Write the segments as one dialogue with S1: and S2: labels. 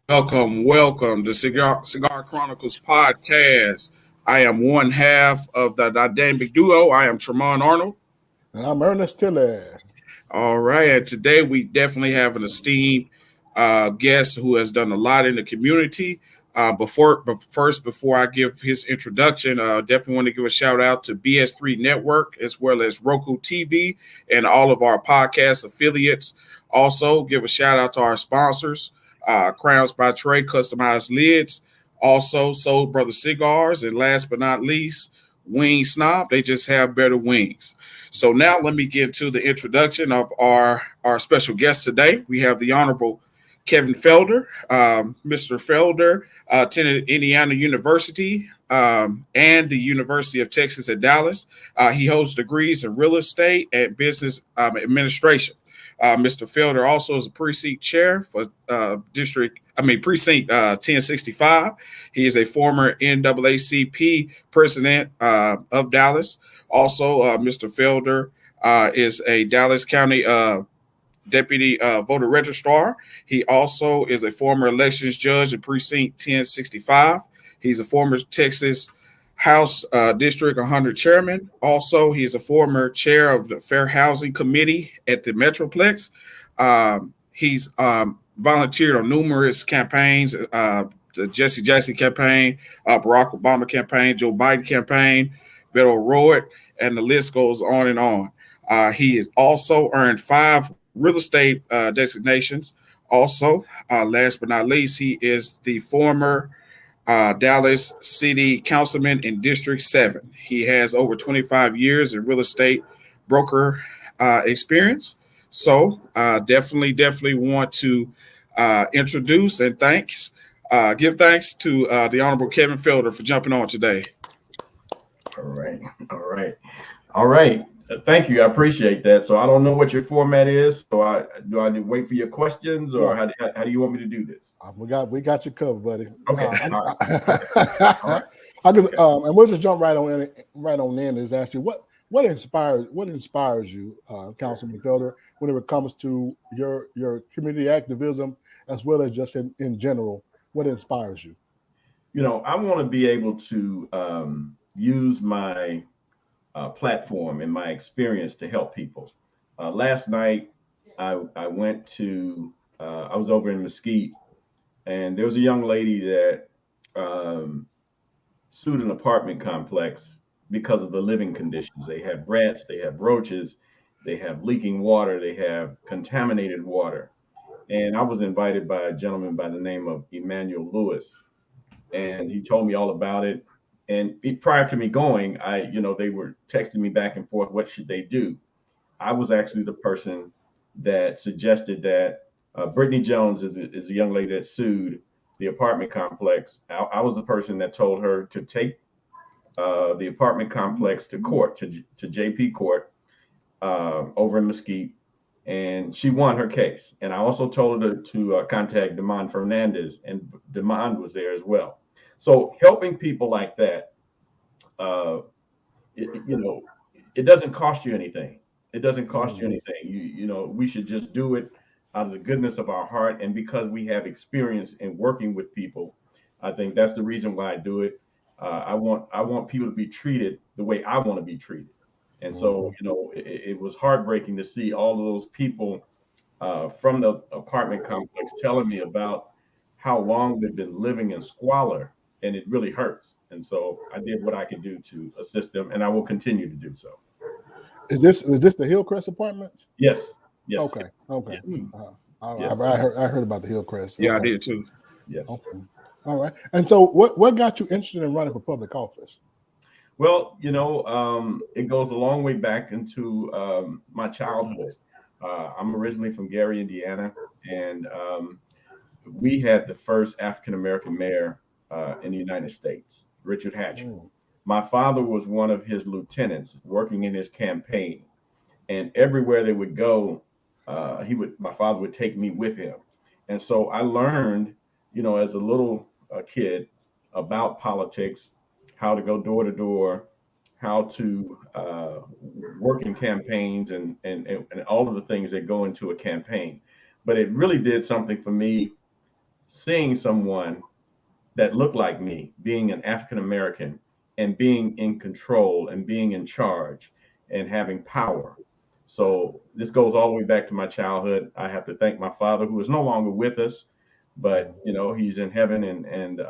S1: Welcome to Cigar Chronicles podcast. I am one half of the dynamic duo. I am Tremont Arnold.
S2: And I'm Ernest Tilley.
S1: All right, and today we definitely have an esteemed guest who has done a lot in the community. Before I give his introduction, definitely want to give a shout out to BS3 Network as well as Roku TV and all of our podcast affiliates. Also, give a shout out to our sponsors, Crowns by Trey, Customized Lids, also Soul Brother Cigars, and last but not least, Wing Snob. They just have better wings. So now let me get to the introduction of our special guest today. We have the Honorable Kevin Felder. Mr. Felder attended Indiana University and the University of Texas at Dallas. He holds degrees in real estate and business administration. Mr. Felder also is a precinct chair for precinct 1065. He is a former NAACP president of Dallas. Also, Mr. Felder is a Dallas County deputy voter registrar. He also is a former elections judge in precinct 1065. He's a former Texas House District 100 chairman. Also, he's a former chair of the Fair Housing Committee at the Metroplex. He's volunteered on numerous campaigns, the Jesse Jackson campaign, Barack Obama campaign, Joe Biden campaign, Beto O'Rourke, and the list goes on and on. He has also earned 5 real estate designations. Also, last but not least, he is the former Dallas City Councilman in District 7. He has over 25 years in real estate broker experience. So, definitely want to introduce and give thanks to the Honorable Kevin Felder for jumping on today.
S3: All right. All right. All right. Thank you. I appreciate that. So I don't know what your format is. So I need to wait for your questions, or how do you want me to do this?
S2: We got you covered, buddy.
S3: Okay. All right.
S2: And we'll just jump right on in. Is ask you what inspires you, Councilman Felder, when it comes to your community activism as well as just in general. What inspires you?
S3: I want to be able to use my platform and my experience to help people. Last night, I was over in Mesquite, and there was a young lady that sued an apartment complex because of the living conditions. They have rats, they have roaches, they have leaking water, they have contaminated water. And I was invited by a gentleman by the name of Emmanuel Lewis, and he told me all about it. And prior to me going, they were texting me back and forth. What should they do? I was actually the person that suggested that Brittany Jones is a young lady that sued the apartment complex. I was the person that told her to take the apartment complex to court, to JP court over in Mesquite. And she won her case. And I also told her to contact Demond Fernandez, and Demond was there as well. So helping people like that, it doesn't cost you anything. It doesn't cost you anything. We should just do it out of the goodness of our heart. And because we have experience in working with people, I think that's the reason why I do it. I want people to be treated the way I want to be treated. And so, it was heartbreaking to see all of those people from the apartment complex telling me about how long they've been living in squalor. And it really hurts. And so I did what I could do to assist them, and I will continue to do so.
S2: Is this the Hillcrest Apartments?
S3: Yes.
S2: Okay.
S3: Yeah.
S2: I heard about the Hillcrest.
S1: Yeah, I did too.
S3: Yes.
S2: Okay. All right. And so what got you interested in running for public office?
S3: Well, it goes a long way back into my childhood. I'm originally from Gary, Indiana, and we had the first African-American mayor in the United States, Richard Hatcher. My father was one of his lieutenants working in his campaign, and everywhere they would go, my father would take me with him. And so I learned, as a little kid about politics, how to go door to door, how to work in campaigns and all of the things that go into a campaign. But it really did something for me seeing someone that looked like me, being an African American and being in control and being in charge and having power. So this goes all the way back to my childhood. I have to thank my father, who is no longer with us, but he's in heaven, and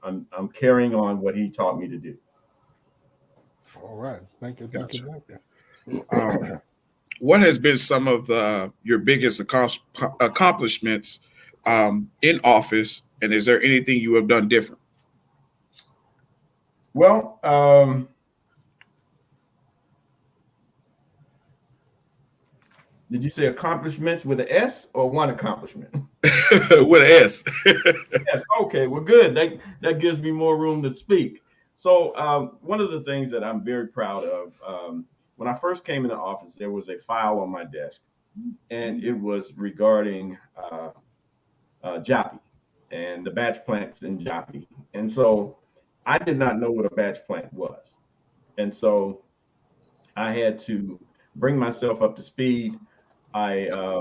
S3: I'm carrying on what he taught me to do.
S2: All right. Thank you.
S1: Gotcha.
S2: Thank you.
S1: What has been some of your biggest accomplishments in office, and is there anything you have done different?
S3: Well, did you say accomplishments with an S or one accomplishment?
S1: With an S.
S3: Yes. Okay. Well, good. That gives me more room to speak. So one of the things that I'm very proud of, when I first came into office, there was a file on my desk, and it was regarding Joppy and the batch plants in Joppy. And so I did not know what a batch plant was. And so I had to bring myself up to speed. I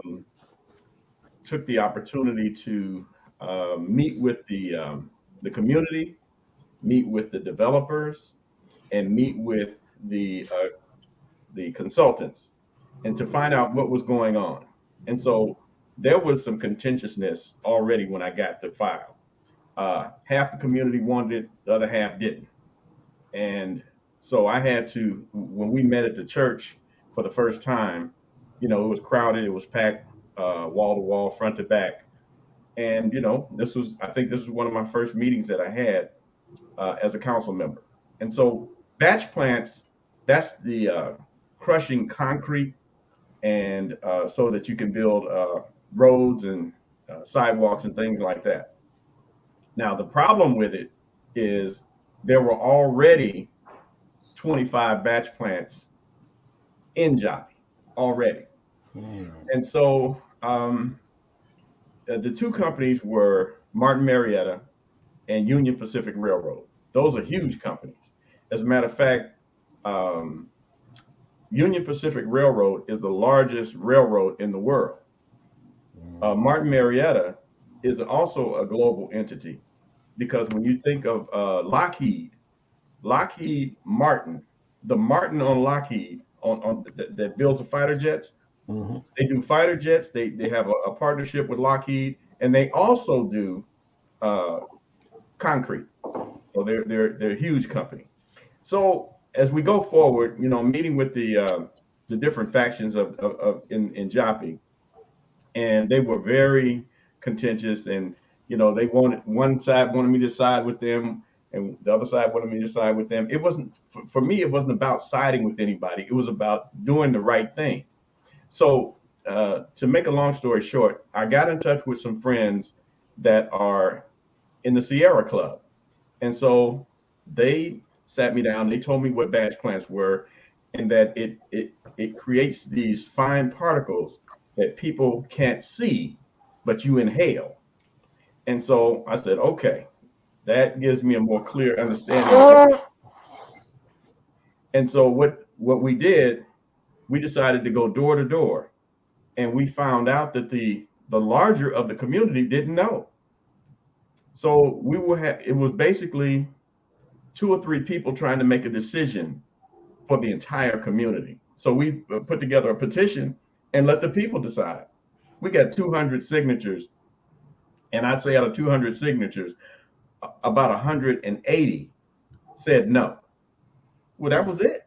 S3: took the opportunity to meet with the community, meet with the developers, and meet with the consultants, and to find out what was going on. And so there was some contentiousness already when I got the file. Half the community wanted it, the other half didn't. And so I had to, when we met at the church for the first time, it was crowded, it was packed, wall to wall, front to back. And, I think this was one of my first meetings that I had as a council member. And so batch plants, that's the crushing concrete, and so that you can build roads and sidewalks and things like that. Now, the problem with it is there were already 25 batch plants in Joppy already. And so the two companies were Martin Marietta and Union Pacific Railroad. Those are huge companies. As a matter of fact, Union Pacific Railroad is the largest railroad in the world. Martin Marietta is also a global entity, because when you think of Lockheed Martin, the Martin on Lockheed that builds the fighter jets, they do fighter jets. They have a partnership with Lockheed, and they also do concrete. So they're a huge company. So as we go forward, meeting with the different factions in Joppy, and they were very contentious, and they wanted, one side wanted me to side with them, and the other side wanted me to side with them. It wasn't, for me, it wasn't about siding with anybody. It was about doing the right thing. So to make a long story short, I got in touch with some friends that are in the Sierra Club. And so they sat me down, they told me what batch plants were, and that it creates these fine particles that people can't see, but you inhale. And so I said, okay, that gives me a more clear understanding. And so what we did, we decided to go door to door, and we found out that the larger of the community didn't know. So it was basically 2 or 3 people trying to make a decision for the entire community. So we put together a petition and let the people decide. We got 200 signatures, and I'd say out of 200 signatures, about 180 said no. Well, that was it.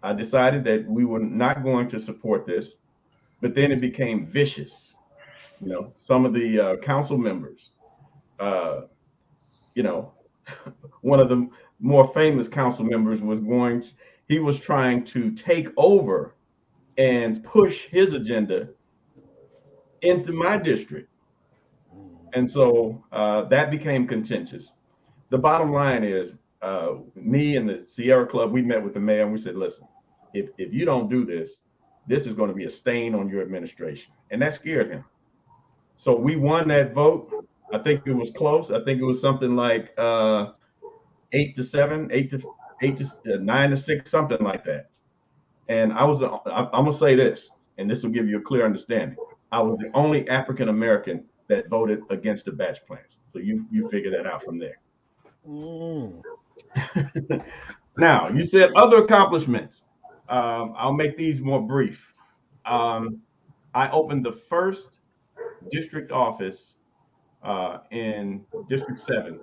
S3: I decided that we were not going to support this, but then it became vicious. Some of the council members, one of the more famous council members he was trying to take over and push his agenda into my district. And so that became contentious. The bottom line is, me and the Sierra Club, we met with the mayor and we said, listen, if you don't do this, this is going to be a stain on your administration. And that scared him. So we won that vote. I think it was close. I think it was something like 8-7, 9-6, something like that. And I'm gonna say this, and this will give you a clear understanding. I was the only African American that voted against the batch plans. So you figure that out from there.
S2: Mm.
S3: Now, you said other accomplishments. I'll make these more brief. Um, I opened the first district office in District 7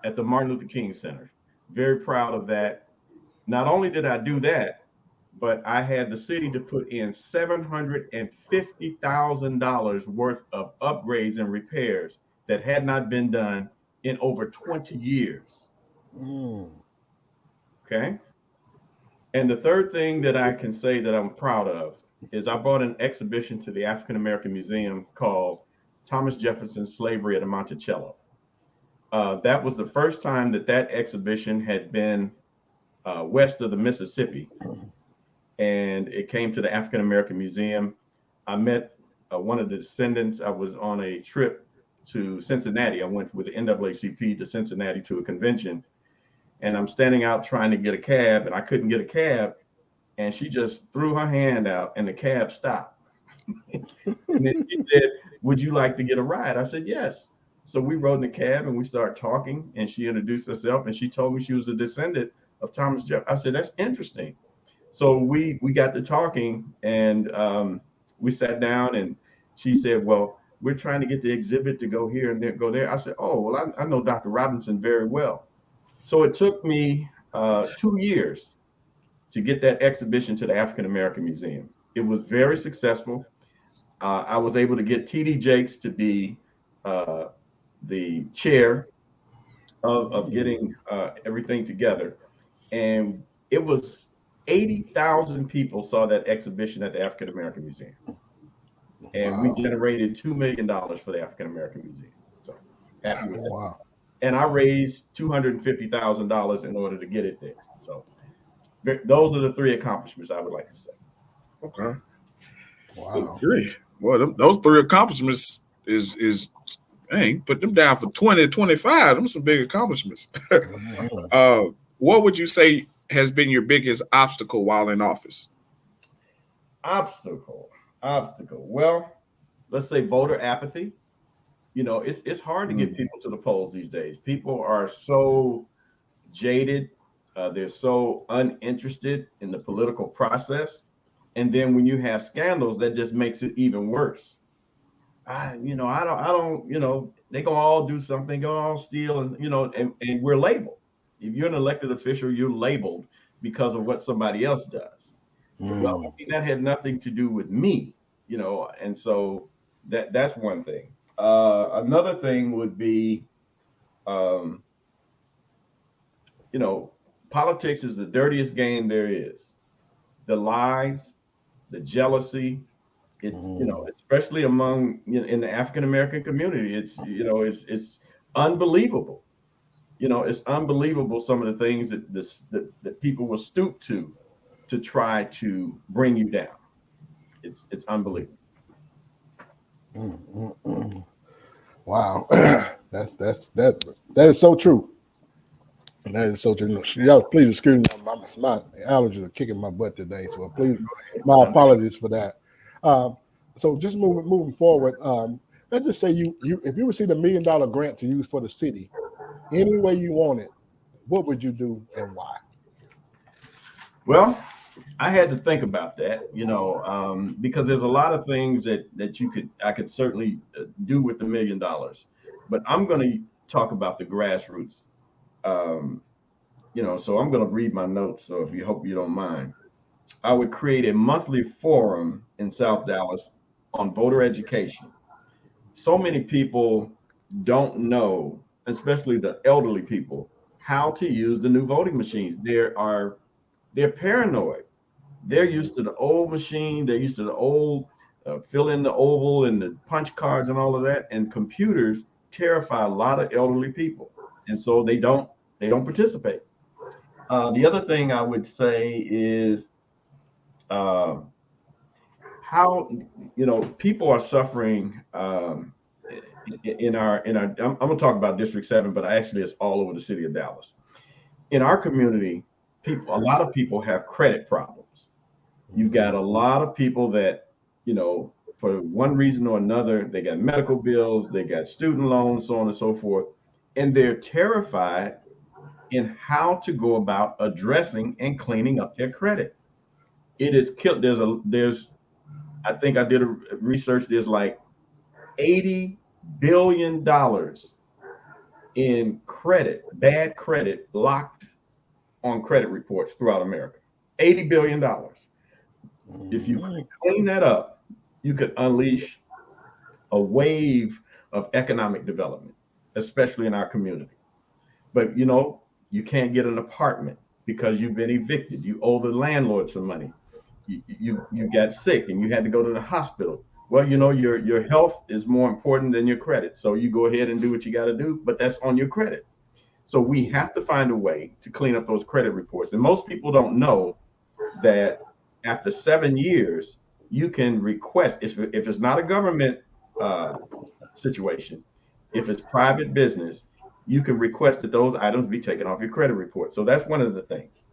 S3: at the Martin Luther King Center. Very proud of that. Not only did I do that, but I had the city to put in $750,000 worth of upgrades and repairs that had not been done in over 20 years.
S2: Mm.
S3: Okay. And the third thing that I can say that I'm proud of is I brought an exhibition to the African American Museum called Thomas Jefferson's Slavery at Monticello. That was the first time that that exhibition had been west of the Mississippi, and it came to the African American Museum. I met one of the descendants. I was on a trip to Cincinnati. I went with the NAACP to Cincinnati to a convention, and I'm standing out trying to get a cab, and I couldn't get a cab. And she just threw her hand out, and the cab stopped. And then she said, "Would you like to get a ride?" I said, "Yes." So we rode in the cab, and we started talking, and she introduced herself, and she told me she was a descendant of Thomas Jefferson. I said, "That's interesting." So we got to talking, and we sat down, and she said, "Well, we're trying to get the exhibit to go here and there, go there." I said, "Oh, well, I know Dr. Robinson very well." So it took me 2 years to get that exhibition to the African American Museum. It was very successful. I was able to get T.D. Jakes to be the chair of getting everything together. And it was 80,000 people saw that exhibition at the African American Museum. And we generated $2 million for the African American Museum. So happy with that.
S2: Wow.
S3: And I raised $250,000 in order to get it there. So those are the three accomplishments I would like to say.
S1: Okay.
S2: Wow.
S1: Agree. Well, those three accomplishments is dang, put them down for 20, 25. Them some big accomplishments. What would you say has been your biggest obstacle while in office?
S3: Obstacle. Well, let's say voter apathy. You know, it's hard to get people to the polls these days. People are so jaded. They're so uninterested in the political process. And then when you have scandals, that just makes it even worse. I don't, they gonna all do something, gonna all steal, and we're labeled. If you're an elected official, you're labeled because of what somebody else does. Well, that had nothing to do with me, and so that's one thing. Another thing would be, politics is the dirtiest game there is. The lies, the jealousy, especially among in the African American community, it's unbelievable. It's unbelievable some of the things that people will stoop to try to bring you down. It's unbelievable.
S2: Wow, that is so true. That is so true. Y'all, please excuse me. My allergies are kicking my butt today, so please, my apologies for that. So just moving forward, let's just say you if you received $1 million grant to use for the city, any way you want it, what would you do and why?
S3: Well, I had to think about that, because there's a lot of things that I could certainly do with the $1 million, but I'm going to talk about the grassroots. So I'm going to read my notes. So if you hope you don't mind, I would create a monthly forum in South Dallas on voter education. So many people don't know, especially the elderly people, how to use the new voting machines. They're paranoid. They're used to the old machine. They're used to the old fill in the oval and the punch cards and all of that. And computers terrify a lot of elderly people, and so they don't participate. The other thing I would say is how people are suffering in our. I'm going to talk about District 7, but actually it's all over the city of Dallas. In our community, a lot of people have credit problems. You've got a lot of people that for one reason or another, they got medical bills, they got student loans, so on and so forth, and they're terrified in how to go about addressing and cleaning up their credit. It is killed. I think I did a research. There's like $80 billion in credit, bad credit, locked on credit reports throughout America. $80 billion. If you could clean that up, you could unleash a wave of economic development, especially in our community. But you can't get an apartment because you've been evicted. You owe the landlord some money. You got sick and you had to go to the hospital. Well, your health is more important than your credit. So you go ahead and do what you got to do, but that's on your credit. So we have to find a way to clean up those credit reports. And most people don't know that after 7 years, you can request, if it's not a government situation, if it's private business, you can request that those items be taken off your credit report. So that's one of the things.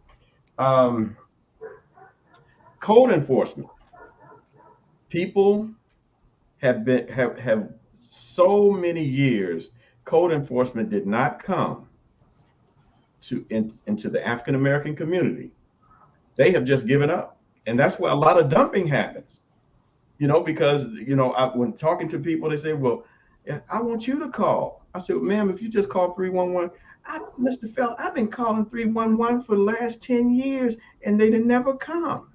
S3: Code enforcement. People have so many years, code enforcement did not come into the African American community. They have just given up. And that's where a lot of dumping happens. Because when talking to people, they say, well, I want you to call. I said, well, ma'am, if you just call 311, Mr. Felder, I've been calling 311 for the last 10 years and they didn't never come.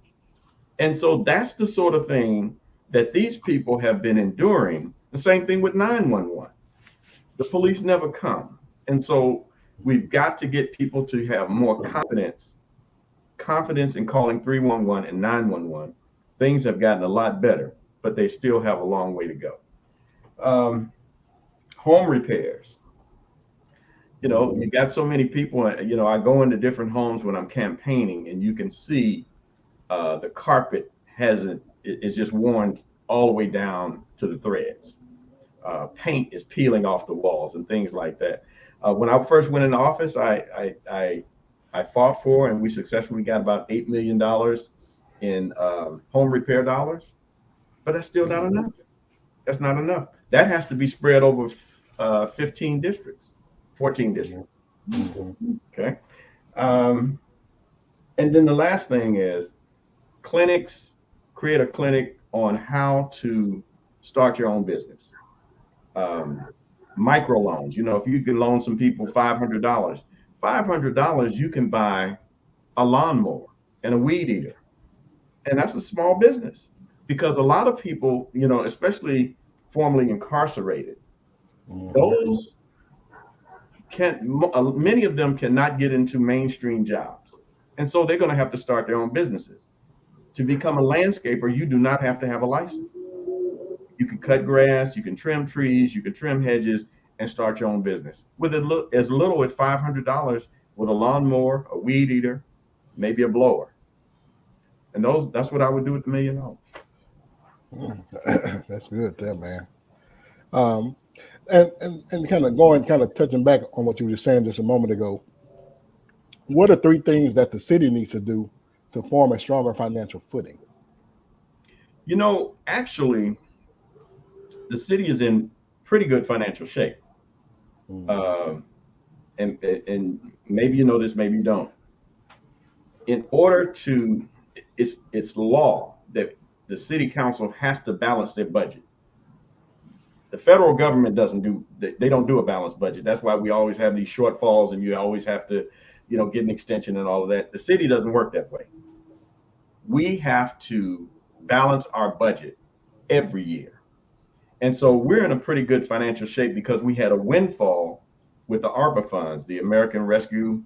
S3: And so that's the sort of thing that these people have been enduring. The same thing with 911. The police never come. And so we've got to get people to have more confidence in calling 311 and 911. Things have gotten a lot better, but they still have a long way to go. Home repairs. You got so many people, I go into different homes when I'm campaigning and you can see the carpet is just worn all the way down to the threads. Paint is peeling off the walls and things like that. When I first went into office, I fought for and we successfully got about $8 million in home repair dollars, but that's still not enough. That's not enough. That has to be spread over 14 districts. Okay. And then the last thing is clinics. Create a clinic on how to start your own business. Microloans. If you can loan some people $500, you can buy a lawnmower and a weed eater. And that's a small business because a lot of people, especially formerly incarcerated, those many of them cannot get into mainstream jobs. And so they're going to have to start their own businesses. To become a landscaper, you do not have to have a license. You can cut grass, you can trim trees, you can trim hedges and start your own business. With as little as $500 with a lawnmower, a weed eater, maybe a blower. And that's what I would do with $1 million.
S2: That's good there, man. And kind of touching back on what you were just saying just a moment ago, what are 3 things that the city needs to do to form a stronger financial footing?
S3: Actually, the city is in pretty good financial shape. And maybe you know this, maybe you don't. In order to, it's law that the city council has to balance their budget. The federal government they don't do a balanced budget. That's why we always have these shortfalls and you always have to, get an extension and all of that. The city doesn't work that way. We have to balance our budget every year. And so we're in a pretty good financial shape because we had a windfall with the ARPA funds, the American Rescue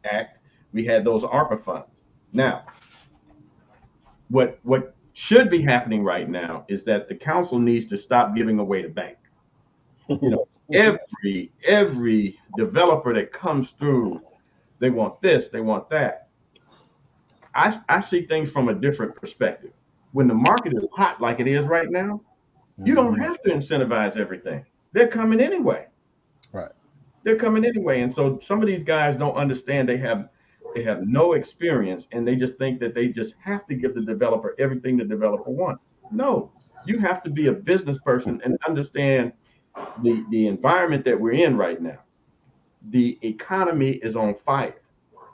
S3: Act. We had those ARPA funds. Now, what should be happening right now is that the council needs to stop giving away the bank. Every developer that comes through, they want this, they want that. I see things from a different perspective. When the market is hot like it is right now, you don't have to incentivize everything. They're coming anyway.
S2: Right.
S3: They're coming anyway. And so some of these guys don't understand they have no experience and they just think that they just have to give the developer everything the developer wants. No, You have to be a business person and understand the environment that we're in right now. The economy is on fire.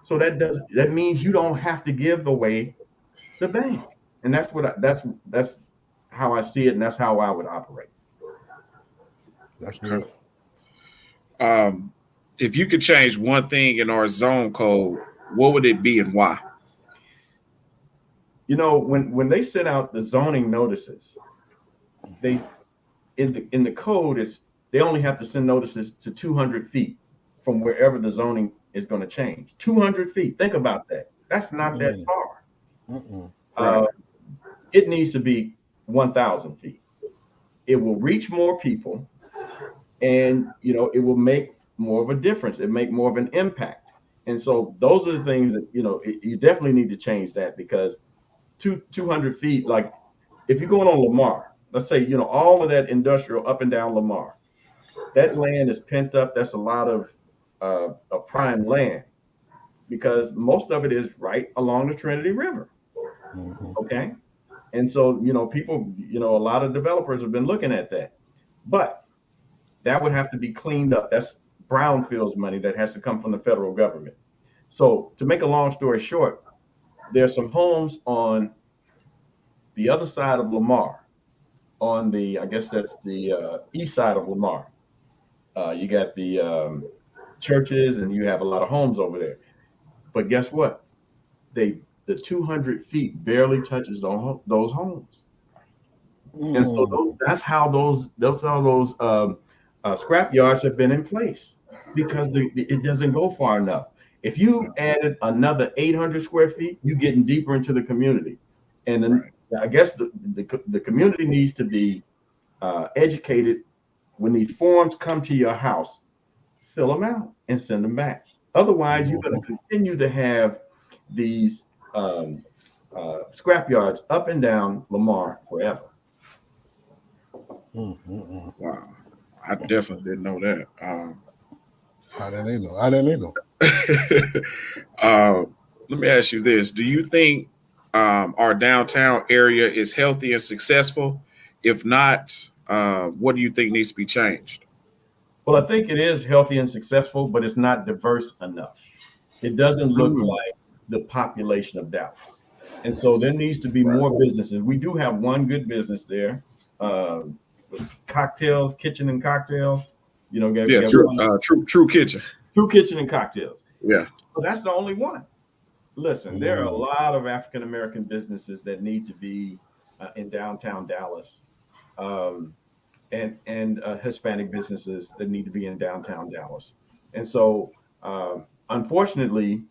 S3: So that means you don't have to give away the bank. And that's how I see it, and that's how I would operate.
S2: That's good.
S1: If you could change one thing in our zone code, what would it be and why?
S3: You know, when they sent out the zoning notices, they in the code is they only have to send notices to 200 feet from wherever the zoning is going to change. 200 feet. Think about that. That's not that far.
S1: Right.
S3: It needs to be 1,000 feet. It will reach more people, and it will make more of a difference. It make more of an impact. And so those are the things that you definitely need to change that, because 200 feet, like if you're going on Lamar, let's say all of that industrial up and down Lamar, that land is pent up. That's a lot of prime land, because most of it is right along the Trinity River. Okay. And so, people, a lot of developers have been looking at that, but that would have to be cleaned up. That's brownfields money that has to come from the federal government. So to make a long story short, there's some homes on the other side of Lamar, on I guess that's the east side of Lamar. You got the churches, and you have a lot of homes over there. But guess what? The 200 feet barely touches those homes. And so that's how those scrap yards have been in place, because it doesn't go far enough. If you added another 800 square feet, you're getting deeper into the community. And then I guess the community needs to be educated. When these forms come to your house, fill them out and send them back. Otherwise, you're going to continue to have these scrap yards up and down Lamar forever.
S1: Wow, I definitely didn't know that.
S2: I didn't either.
S1: Let me ask you this: do you think our downtown area is healthy and successful? If not, what do you think needs to be changed?
S3: Well, I think it is healthy and successful, but it's not diverse enough. It doesn't look like the population of Dallas. And so there needs to be more businesses. We do have one good business there, cocktails, kitchen and cocktails.
S1: True Kitchen.
S3: True Kitchen and Cocktails.
S1: Yeah.
S3: But that's the only one. Listen, there are a lot of African American businesses that need to be in downtown Dallas, and Hispanic businesses that need to be in downtown Dallas. And so, unfortunately,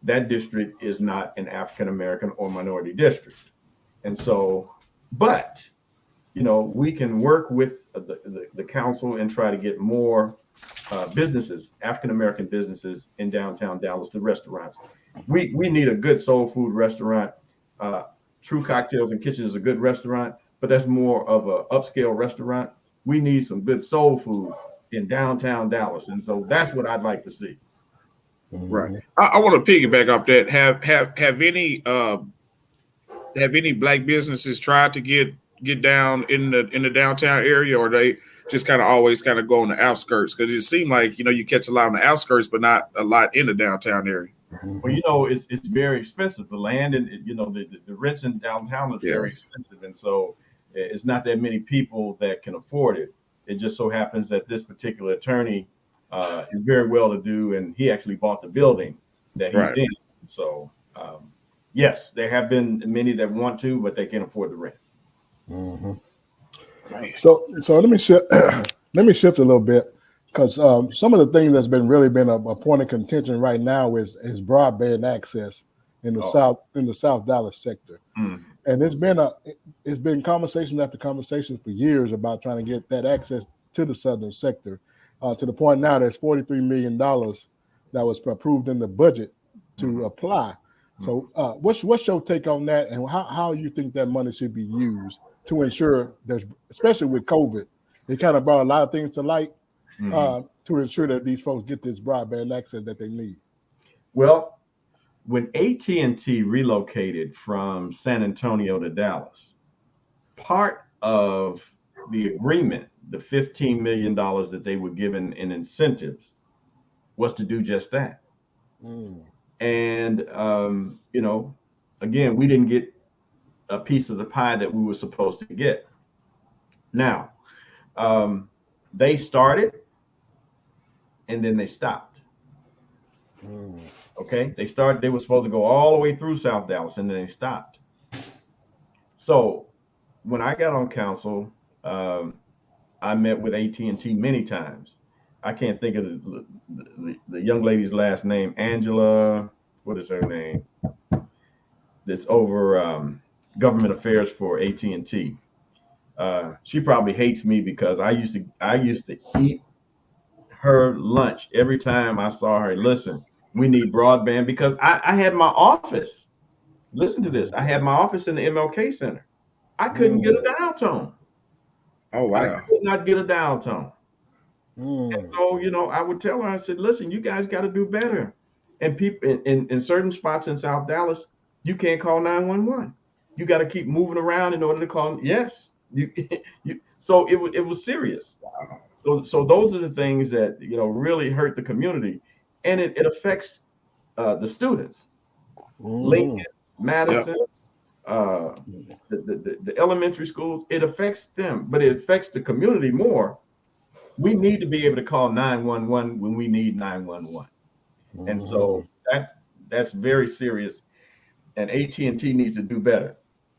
S3: that district is not an African American or minority district. And so, but we can work with the council and try to get more businesses, African American businesses in downtown Dallas, the restaurants. We need a good soul food restaurant. True Cocktails and Kitchen is a good restaurant, but that's more of an upscale restaurant. We need some good soul food in downtown Dallas, and so that's what I'd like to see.
S1: Right. I want to piggyback off that. Have any black businesses tried to get down in the downtown area, or they just kind of always kind of go on the outskirts? Because it seemed like you catch a lot on the outskirts, but not a lot in the downtown area.
S3: Well, it's very expensive. The land and the rents in downtown are very expensive, and so it's not that many people that can afford it. It just so happens that this particular attorney is very well to do, and he actually bought the building that he's in. So yes, there have been many that want to, but they can't afford the rent.
S2: So let me shift a little bit, because some of the things that's been a point of contention right now is broadband access in the South Dallas sector. And it's been conversation after conversation for years about trying to get that access to the southern sector, to the point now there's $43 million that was approved in the budget to apply. So what's your take on that, and how you think that money should be used to ensure there's, especially with COVID, it kind of brought a lot of things to light, to ensure that these folks get this broadband access that they need?
S3: Well, when AT&T relocated from San Antonio to Dallas, part of the agreement, the $15 million that they were given in incentives, was to do just that.
S2: Mm.
S3: And again, we didn't get a piece of the pie that we were supposed to get. Now, they started and then they stopped.
S2: Mm.
S3: Okay, they were supposed to go all the way through South Dallas and then they stopped. So when I got on council, I met with AT&T many times. I can't think of the young lady's last name, Angela. What is her name? That's over government affairs for AT&T. She probably hates me because I used to eat her lunch every time I saw her. Listen, we need broadband because I had my office. Listen to this. I had my office in the MLK Center. I couldn't get a dial tone.
S1: Oh
S3: I
S1: wow.
S3: could not get a dial tone. And
S2: Mm.
S3: so, I would tell her, I said, listen, you guys got to do better. And people in certain spots in South Dallas, you can't call 911. You got to keep moving around in order to call. Yes. So it was serious. So those are the things that, really hurt the community. And it affects the students. Lincoln,
S2: Mm.
S1: Yeah.
S3: Madison, uh, the elementary schools, it affects them, but it affects the community more. We need to be able to call 911 when we need 911. And so
S2: Mm.
S3: that's very serious. And AT&T needs to do better.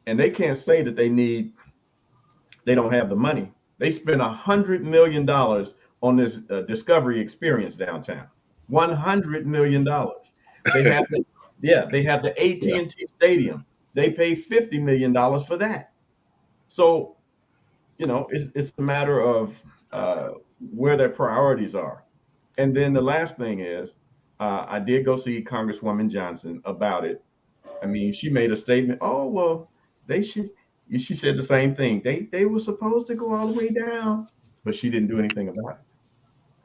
S3: And they can't say that they don't have the money. They spent $100 million on this Discovery experience downtown. $100 million. They have the
S1: Yeah.
S3: AT&T Stadium. They paid $50 million for that. So it's a matter of where their priorities are. And then the last thing is, I did go see Congresswoman Johnson about it. I mean, she made a statement. Oh well, they should. She said the same thing. They were supposed to go all the way down, but she didn't do anything about it.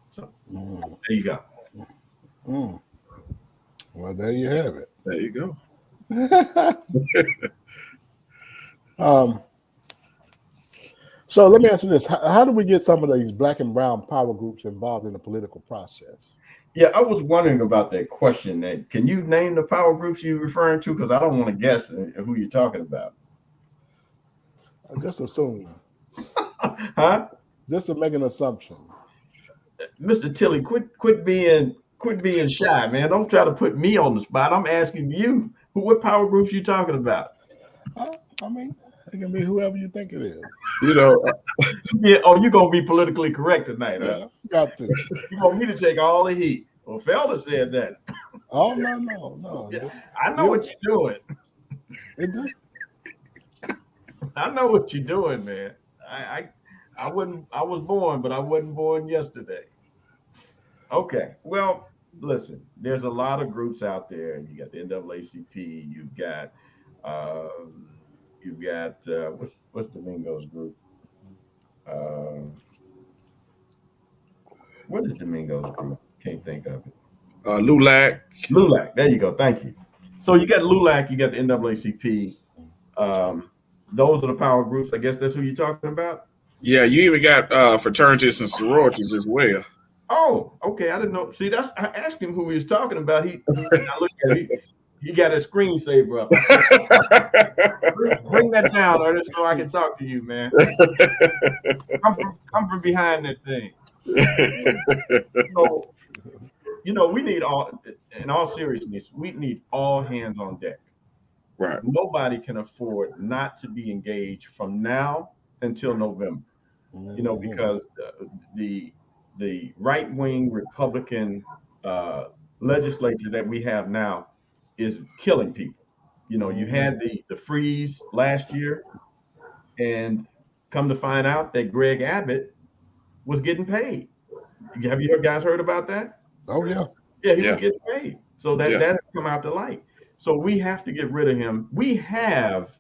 S3: So
S2: Mm.
S3: there you go.
S2: Mm. Well, there you have it.
S1: There you go.
S2: um, so let me ask you this: how do we get some of these black and brown power groups involved in the political process?
S3: Yeah, I was wondering about that question. That can you name the power groups you're referring to? Because I don't want to guess who you're talking about.
S2: I just assume,
S3: Huh?
S2: just to make an assumption.
S3: Mr. Tilley, quit being shy, man. Don't try to put me on the spot. I'm asking you, what power groups you talking about?
S2: I mean, it can be whoever you think it is.
S1: You know,
S3: Yeah, oh, you're gonna be politically correct tonight, huh?
S2: Yeah, got to.
S3: You want me to take all the heat? Well, Felder said that.
S2: Oh no.
S3: Yeah, I know what you're doing.
S2: It just,
S3: I know what you're doing, man. I wouldn't. I was born, but I wasn't born yesterday. Okay. Well, listen. There's a lot of groups out there. You got the NAACP. Um, you've got what's Domingo's group? Uh, what is Domingo's group? Can't think of it.
S1: LULAC.
S3: LULAC. There you go. Thank you. So you got LULAC. You got the NAACP. Um, those are the power groups. I guess that's who you're talking about.
S1: Yeah, you even got fraternities and sororities as well.
S3: Oh, okay. I didn't know. See, I asked him who he was talking about. I looked at it. He got a screensaver up. I said, bring that down, Ernest, so I can talk to you, man. Come from behind that thing. So, we need in all seriousness, we need all hands on deck.
S1: Right.
S3: Nobody can afford not to be engaged from now until November. Because the right wing Republican legislature that we have now is killing people. You had the freeze last year, and come to find out that Greg Abbott was getting paid. Have you guys heard about that?
S2: oh yeah.
S3: Yeah, he was
S1: Yeah.
S3: getting paid. So that
S1: Yeah.
S3: has come out to light. So we have to get rid of him. We have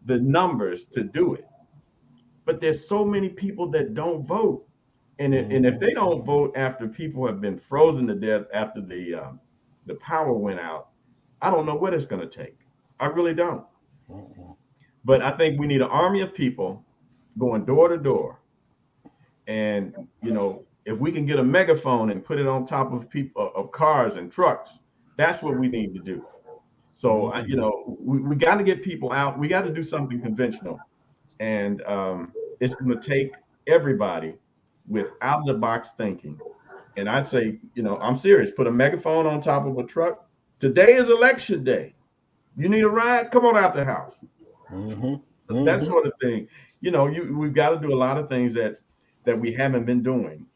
S3: the numbers to do it. But there's so many people that don't vote. And if they don't vote after people have been frozen to death after the power went out, I don't know what it's going to take. I really don't. But I think we need an army of people going door to door. And, if we can get a megaphone and put it on top of people, of cars and trucks, that's what we need to do. So, we got to get people out. We got to do something conventional. And it's going to take everybody with out of the box thinking. And I'd say, I'm serious. Put a megaphone on top of a truck. Today is election day. You need a ride? Come on out the house. That sort of thing. We've got to do a lot of things that we haven't been doing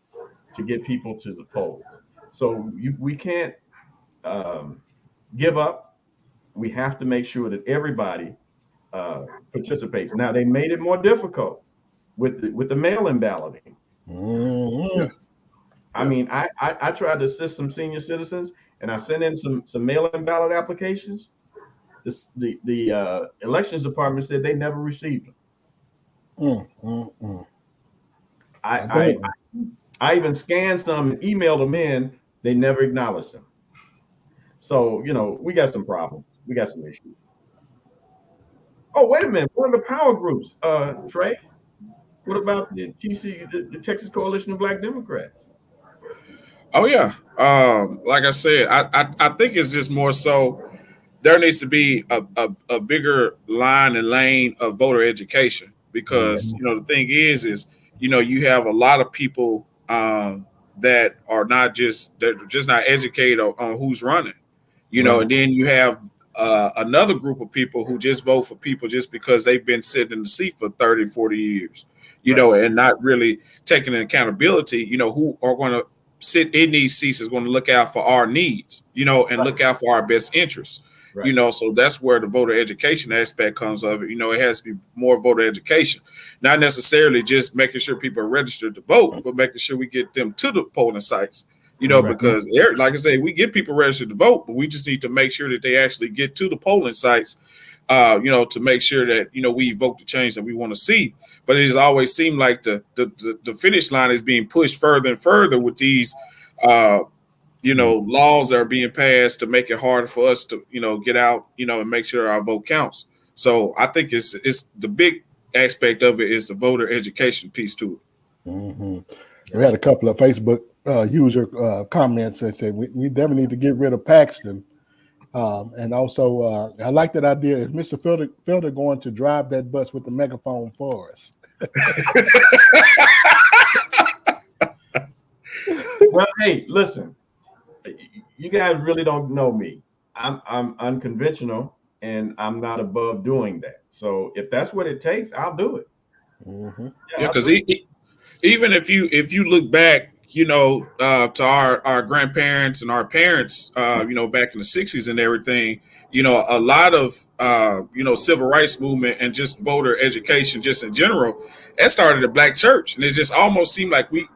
S3: to get people to the polls. So we can't give up. We have to make sure that everybody participates. Now, they made it more difficult with the mail-in balloting. I mean, I tried to assist some senior citizens, and I sent in some mail-in ballot applications. The elections department said they never received them. I even scanned some and emailed them in. They never acknowledged them. So, we got some problems. We got some issues. Oh, wait a minute. One of the power groups, Trey, what about the TC, the Texas Coalition of Black Democrats?
S1: Oh yeah. Like I said, I think it's just more so there needs to be a bigger line and lane of voter education because the thing is you have a lot of people that are not just they're just not educated on who's running, and then you have another group of people who just vote for people just because they've been sitting in the seat for 30, 40 years, and not really taking accountability, who are going to sit in these seats is going to look out for our needs, and look out for our best interests. So that's where the voter education aspect comes of it. It has to be more voter education, not necessarily just making sure people are registered to vote, but making sure we get them to the polling sites, because like I say, we get people registered to vote, but we just need to make sure that they actually get to the polling sites, to make sure that, we evoke the change that we want to see. But it has always seemed like the finish line is being pushed further and further with these, laws that are being passed to make it harder for us to, get out, and make sure our vote counts. So I think it's the big aspect of it is the voter education piece to it.
S2: We had a couple of Facebook user comments that said we definitely need to get rid of Paxton. And also, I like that idea. Is Mr. Felder going to drive that bus with the megaphone for us?
S3: Well, hey, listen. You guys really don't know me. I'm unconventional, and I'm not above doing that. So if that's what it takes, I'll do it.
S1: Yeah, because even if you look back, to our grandparents and our parents, back in the 60s and everything, a lot of civil rights movement and just voter education, just in general, that started a black church, and it just almost seemed like we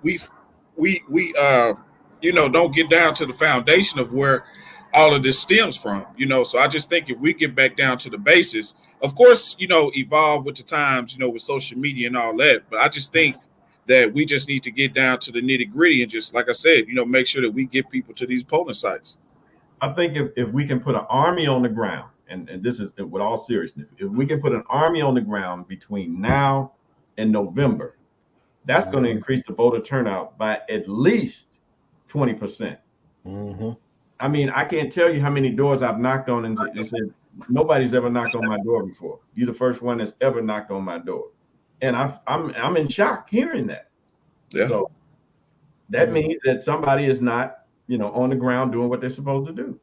S1: don't get down to the foundation of where all of this stems from, So I just think if we get back down to the basis, of course, evolve with the times, with social media and all that. But I just think that we just need to get down to the nitty gritty and just, like I said, make sure that we get people to these polling sites.
S3: I think if we can put an army on the ground, and this is with all seriousness, if we can put an army on the ground between now and November, that's going to increase the voter turnout by at least 20%. I mean, I can't tell you how many doors I've knocked on and said, nobody's ever knocked on my door before. You're the first one that's ever knocked on my door. And I'm in shock hearing that.
S1: Yeah. So
S3: that means that somebody is not, on the ground doing what they're supposed to do.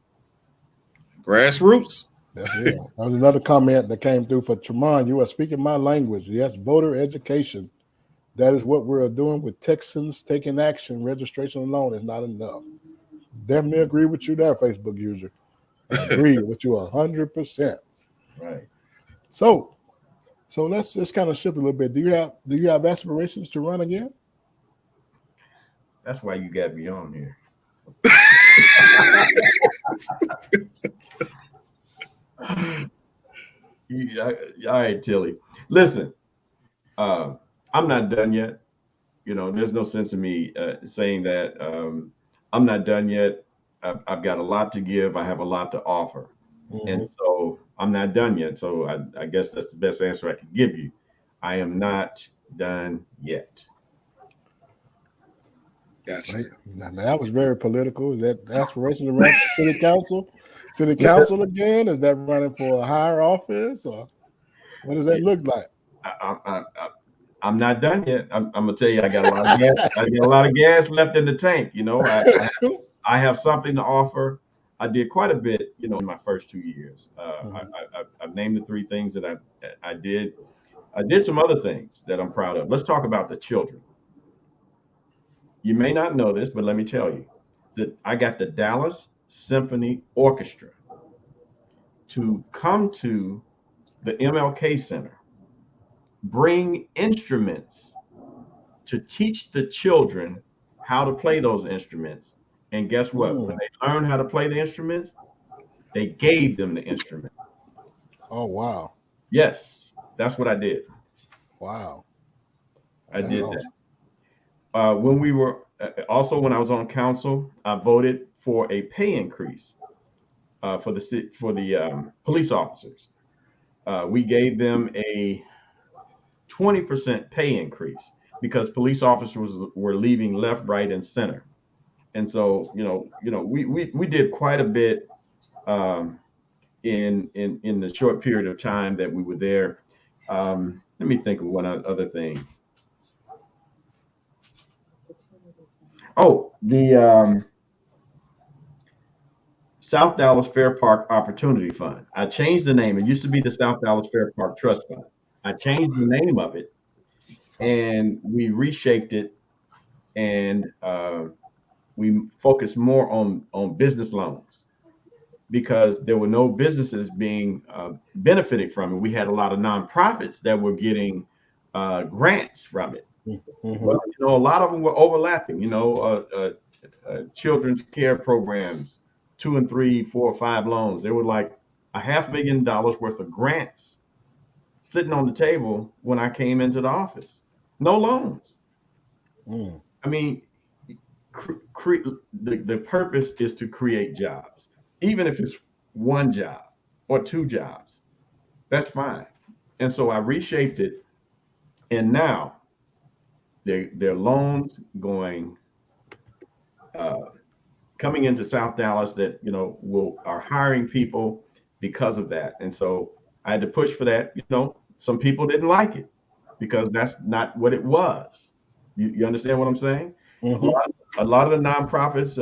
S1: Grassroots.
S2: Yeah. That was another comment that came through for Tremont. You are speaking my language. Yes, voter education. That is what we're doing with Texans taking action. Registration alone is not enough. Definitely agree with you there, Facebook user. I agree with you 100%.
S3: Right.
S2: So let's just kind of shift a little bit. Do you have aspirations to run again?
S3: That's why you got me on here. All right, Tilly. Listen, I'm not done yet. There's no sense in me saying that. I'm not done yet. I've got a lot to give. I have a lot to offer. And so I'm not done yet. So I guess that's the best answer I can give you. I am not done yet.
S1: Gotcha.
S2: Right. Now, that was very political. Is that aspiration to run for city council? City council again? Is that running for a higher office, or what does that look like?
S3: I'm not done yet. I'm gonna tell you, I got a lot of gas. I got a lot of gas left in the tank. You know, I have something to offer. I did quite a bit, you know, in my first 2 years. I've named the three things that I did. I did some other things that I'm proud of. Let's talk about the children. You may not know this, but let me tell you that I got the Dallas Symphony Orchestra to come to the MLK Center, bring instruments to teach the children how to play those instruments. And guess what? When they learned how to play the instruments, they gave them the instrument.
S2: Oh, wow.
S3: Yes, that's what I did.
S2: Wow.
S3: I
S2: That's
S3: did
S2: awesome.
S3: that. When we were also when I was on council, I voted for a pay increase for the police officers. We gave them a 20% pay increase because police officers were leaving left, right, and center. And so, we did quite a bit in the short period of time that we were there. Let me think of one other thing. Oh, the South Dallas Fair Park Opportunity Fund. I changed the name. It used to be the South Dallas Fair Park Trust Fund. I changed the name of it, and we reshaped it, and we focused more on business loans because there were no businesses being benefiting from it. We had a lot of nonprofits that were getting grants from it. Well, a lot of them were overlapping. Children's care programs, 2 and 3, 4 or 5 loans. There were like $500,000 worth of grants sitting on the table when I came into the office. No loans. I mean, the purpose is to create jobs, even if it's one job or 2 jobs. That's fine. And so I reshaped it, and now there are loans going coming into South Dallas that are hiring people because of that. And so I had to push for that. Some people didn't like it because that's not what it was. You understand what I'm saying? A lot of the nonprofits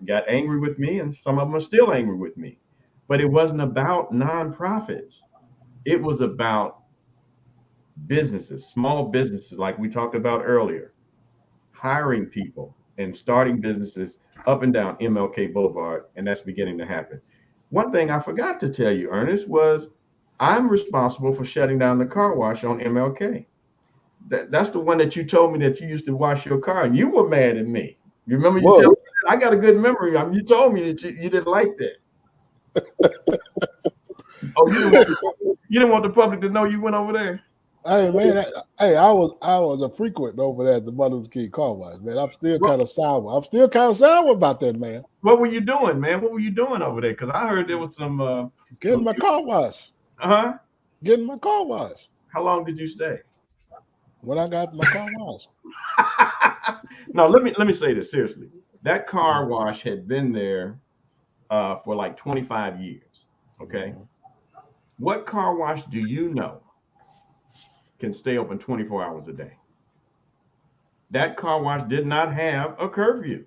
S3: got angry with me, and some of them are still angry with me. But it wasn't about nonprofits. It was about businesses, small businesses, like we talked about earlier, hiring people and starting businesses up and down MLK Boulevard, and that's beginning to happen. One thing I forgot to tell you, Ernest, was I'm responsible for shutting down the car wash on MLK. That's the one that you told me that you used to wash your car, and you were mad at me. You remember you told me that? I got a good memory. You told me that you didn't like that. Oh, you didn't want the public to know you went over there.
S2: Hey man, I was a frequent over there at the Martin Luther King car wash, man. I'm still kind of sour. About that, man.
S3: What were you doing, man? What were you doing over there? Because I heard there was some
S2: getting my car wash. Getting my car wash.
S3: How long did you stay?
S2: When I got my car wash.
S3: No, let me say this seriously. That car wash had been there for like 25 years. Okay. What car wash do you know can stay open 24 hours a day? That car wash did not have a curfew.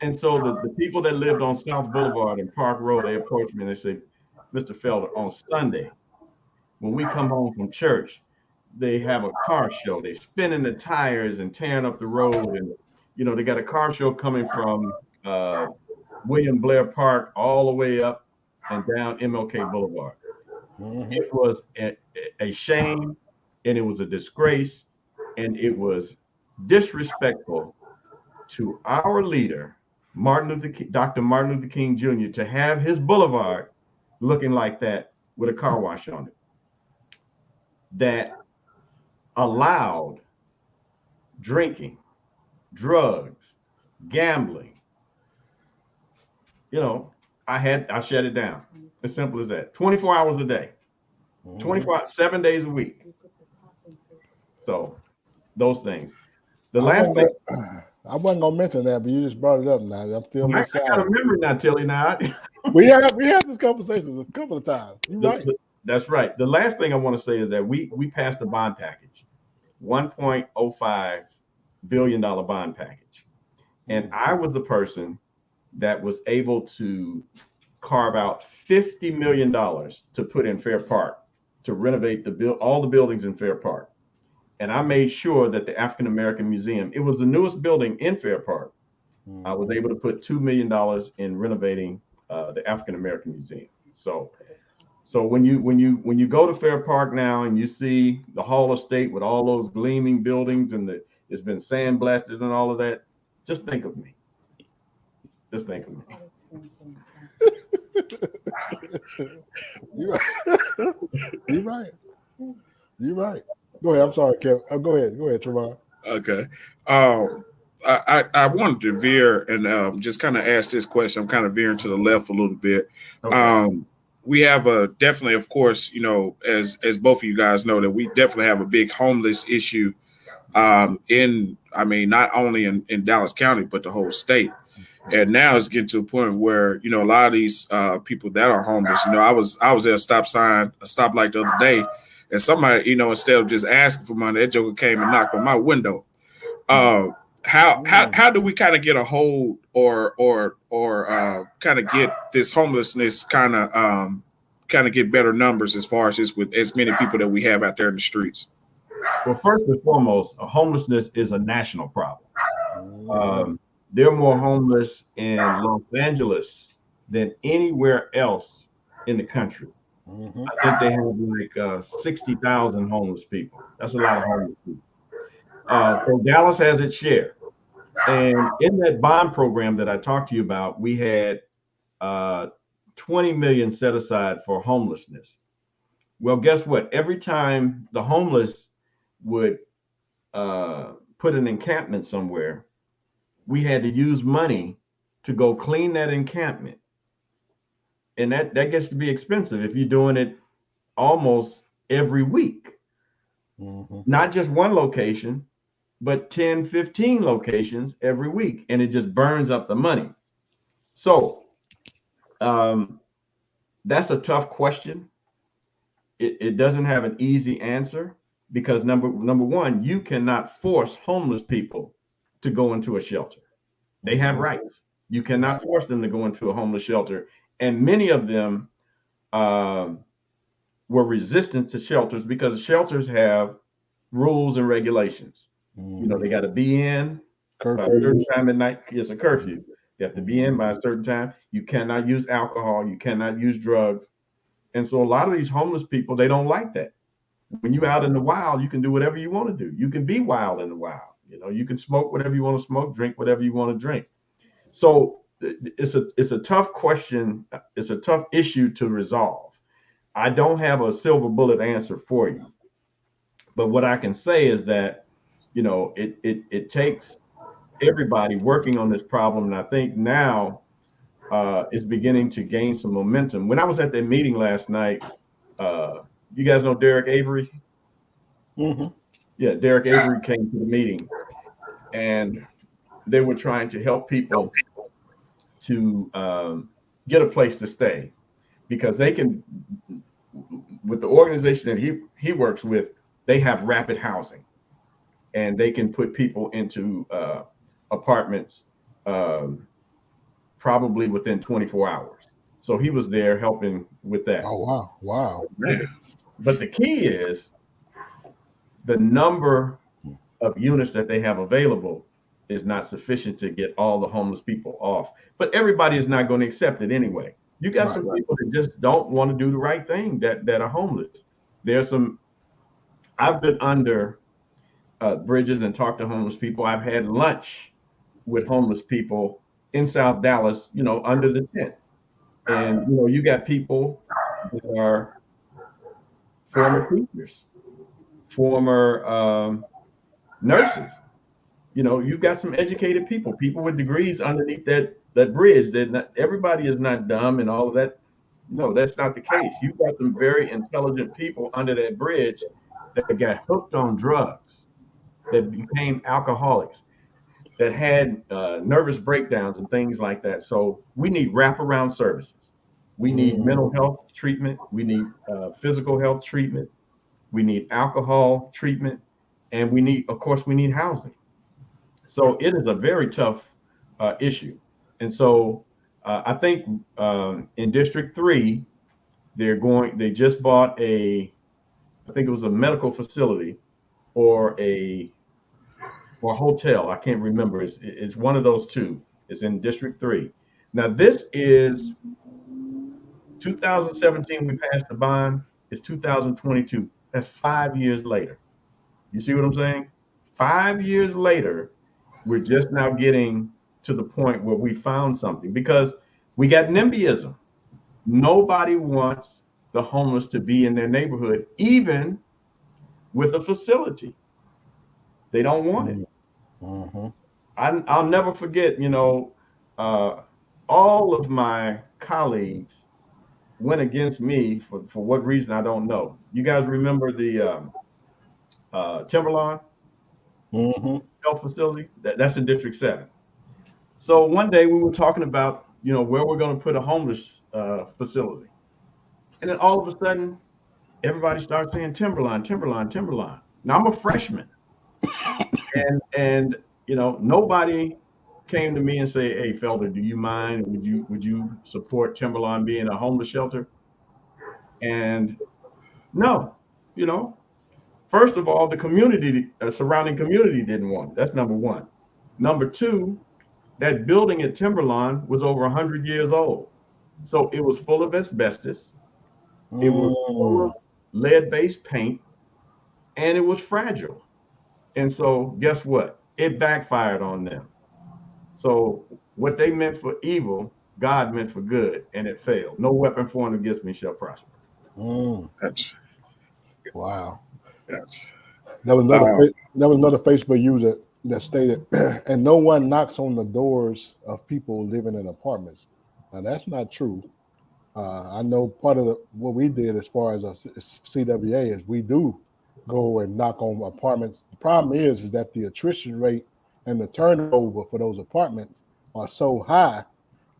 S3: And so the people that lived on South Boulevard and Park Road, they approached me and they said, Mr. Felder, on Sunday, when we come home from church, they have a car show. They spinning the tires and tearing up the road. And, they got a car show coming from William Blair Park all the way up and down MLK Boulevard. It was a shame, and it was a disgrace, and it was disrespectful to our leader, Dr. Martin Luther King Jr., to have his boulevard looking like that with a car wash on it that allowed drinking, drugs, gambling. I shut it down. As simple as that. 24 hours a day, 7 days a week. So those things. The
S2: I
S3: last
S2: wasn't
S3: thing,
S2: gonna, I wasn't gonna mention that, but you just brought it up now. I'm feeling
S3: I
S2: this
S3: got a
S2: sour.
S3: memory now, Tilly. Now,
S2: We had this conversation a couple of times. You're right.
S3: that's right. The last thing I want to say is that we passed a bond package, $1.05 billion bond package, and I was the person that was able to carve out $50 million to put in Fair Park to renovate all the buildings in Fair Park. And I made sure that the African American Museum, it was the newest building in Fair Park. I was able to put $2 million in renovating the African American Museum. So when you go to Fair Park now and you see the Hall of State with all those gleaming buildings and it's been sandblasted and all of that, just think of me. Just think of me.
S2: You're right. You're right. You're right. Go ahead. I'm sorry, Kevin. Go ahead. Go ahead, Trevon.
S1: Okay. I wanted to veer and just kind of ask this question. I'm kind of veering to the left a little bit.
S3: Okay.
S1: We have definitely, of course, as both of you guys know, that we definitely have a big homeless issue not only in Dallas County, but the whole state. And now it's getting to a point where, a lot of these people that are homeless, I was at a stoplight the other day, and somebody, instead of just asking for money, that joker came and knocked on my window. How do we kind of get a hold or kind of get this homelessness kind of get better numbers as far as just with as many people that we have out there in the streets?
S3: Well, first and foremost, homelessness is a national problem. There are more homeless in Los Angeles than anywhere else in the country. I think they have like 60,000 homeless people. That's a lot of homeless people. So Dallas has its share. And in that bond program that I talked to you about, we had 20 million set aside for homelessness. Well, guess what? Every time the homeless would put an encampment somewhere, we had to use money to go clean that encampment. And that gets to be expensive if you're doing it almost every week. Not just one location, but 10, 15 locations every week. And it just burns up the money. So that's a tough question. It doesn't have an easy answer because number one, you cannot force homeless people to go into a shelter. They have rights. You cannot force them to go into a homeless shelter. And many of them were resistant to shelters because shelters have rules and regulations. They got to be in by a certain time at night. It's a curfew. You have to be in by a certain time. You cannot use alcohol. You cannot use drugs. And so a lot of these homeless people, they don't like that. When you're out in the wild, you can do whatever you want to do. You can be wild in the wild. You can smoke whatever you want to smoke, drink whatever you want to drink. So it's a tough question. It's a tough issue to resolve. I don't have a silver bullet answer for you. But what I can say is that, it takes everybody working on this problem. And I think now is beginning to gain some momentum. When I was at that meeting last night, you guys know Derek Avery? Yeah, Derek Avery came to the meeting, and they were trying to help people to get a place to stay because they can, with the organization that he works with, they have rapid housing, and they can put people into apartments probably within 24 hours. So he was there helping with that.
S2: Oh, wow.
S3: But the key is the number of units that they have available is not sufficient to get all the homeless people off. But everybody is not going to accept it anyway. You got some people that just don't want to do the right thing that are homeless. I've been under bridges and talked to homeless people. I've had lunch with homeless people in South Dallas, under the tent. And, you got people that are former teachers, former nurses. You've got some educated people with degrees underneath that bridge. Everybody is not dumb and all of that. No, that's not the case. You've got some very intelligent people under that bridge, that got hooked on drugs, that became alcoholics, that had nervous breakdowns and things like that. So we need wraparound services. We need mental health treatment. We need physical health treatment. We need alcohol treatment, and we need, of course, we need housing. So it is a very tough issue. And so I think in District 3, they just bought I think it was a medical facility or a hotel. I can't remember. It's one of those two. It's in District 3. Now, this is 2017, we passed the bond. It's 2022. That's 5 years later. You see what I'm saying? 5 years later, we're just now getting to the point where we found something because we got NIMBYism. Nobody wants the homeless to be in their neighborhood, even with a facility. They don't want it.
S2: Mm-hmm.
S3: I'll never forget, all of my colleagues went against me for what reason, I don't know. You guys remember the Timberlawn
S2: Mm-hmm.
S3: health facility? That's in District 7. So one day we were talking about, where we're going to put a homeless facility. And then all of a sudden, everybody starts saying Timberline, Timberline, Timberline. Now I'm a freshman. And nobody came to me and say, "Hey, Felder, do you mind? Would you support Timberline being a homeless shelter?" And no, you know, first of all, the community, surrounding community didn't want it. That's number one. Number two, that building at Timberline was over 100 years old. So it was full of asbestos. It was full of lead-based paint, and it was fragile. And so guess what? It backfired on them. So what they meant for evil, God meant for good, and it failed. No weapon formed against me shall prosper.
S1: That's
S2: Wow.
S1: that's
S2: That was
S1: uh,
S2: another Facebook user that stated, and no one knocks on the doors of people living in apartments. Now that's not true. I know part of what we did as far as a CWA is we do go and knock on apartments. The problem is that the attrition rate and the turnover for those apartments are so high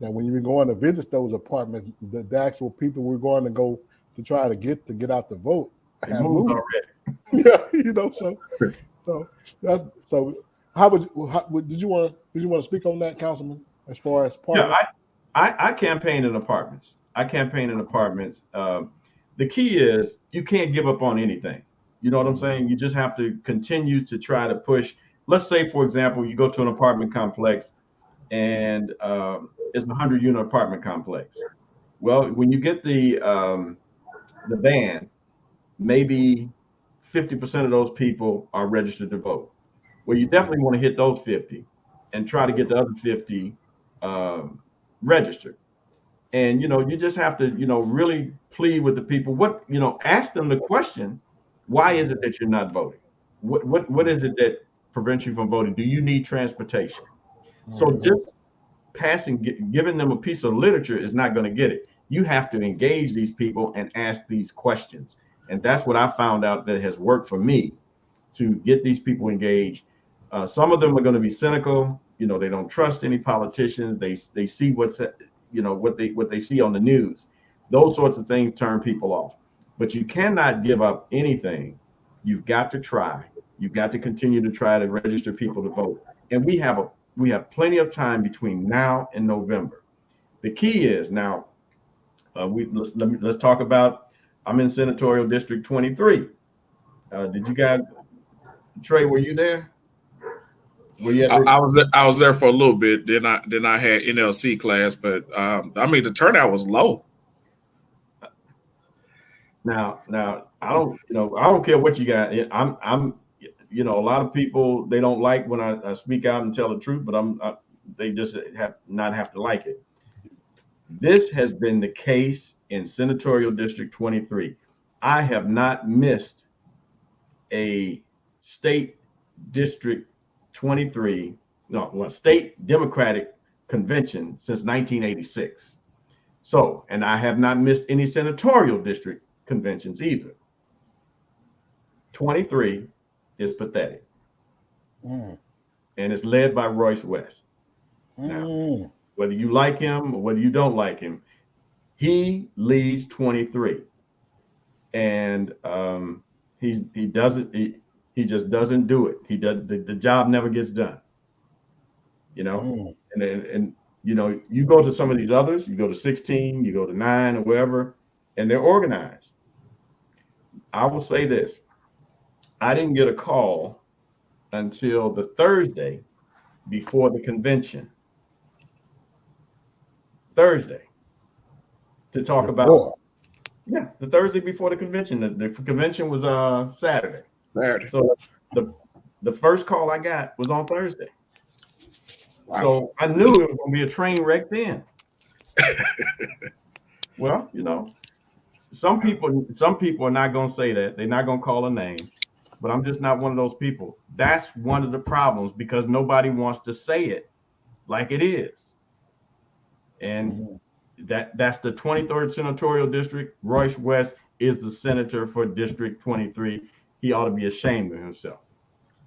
S2: that when you're going to visit those apartments, the actual people we're going to go to try to get out the vote
S3: They
S2: have
S3: moved
S2: moved.
S3: already.
S2: Yeah, so that's so. Did you want to speak on that, Councilman? As far as
S3: Yeah,
S2: apartment,
S3: I campaign in apartments. I campaign in apartments. The key is you can't give up on anything. You know what I'm saying? You just have to continue to try to push. Let's say, for example, you go to an apartment complex and it's a 100-unit apartment complex. Well, when you get the ban, maybe 50% of those people are registered to vote. Well, you definitely want to hit those 50 and try to get the other 50 registered. And you just have to really plead with the people. Ask them the question: why is it that you're not voting? What is it that prevents you from voting? Do you need transportation? So just giving them a piece of literature is not going to get it. You have to engage these people and ask these questions. And that's what I found out that has worked for me to get these people engaged. Some of them are going to be cynical. They don't trust any politicians. They see what they see on the news. Those sorts of things turn people off. But you cannot give up anything. You've got to try. You've got to continue to try to register people to vote. And we have plenty of time between now and November. The key is now. Let's talk about. I'm in Senatorial District 23. Did you guys, Trey? Were you there? Were you at?
S1: I was there for a little bit. Then I had NLC class, but I mean the turnout was low.
S3: Now, I don't care what you got. I'm, a lot of people, they don't like when I speak out and tell the truth, but they just have to like it. This has been the case in Senatorial District 23. I have not missed a state District 23, state Democratic convention since 1986. So, and I have not missed any senatorial district conventions either. 23 is pathetic.
S2: Mm.
S3: And it's led by Royce West. Now, whether you like him or whether you don't like him, he leads 23. And he just doesn't do it. He does the job never gets done. You know, and you know, you go to some of these others, you go to 16, you go to 9 or wherever, and they're organized. I will say this. I didn't get a call until the Thursday before the convention. Thursday to talk about the Thursday before the convention. The convention was Saturday.
S1: Saturday.
S3: So the first call I got was on Thursday.
S1: Wow.
S3: So I knew it was going to be a train wreck then. Well, you know, some people are not going to say that. They're not going to call a name, but I'm just not one of those people. That's one of the problems because nobody wants to say it like it is. And that's the 23rd Senatorial District. Royce West is the senator for District 23. He ought to be ashamed of himself.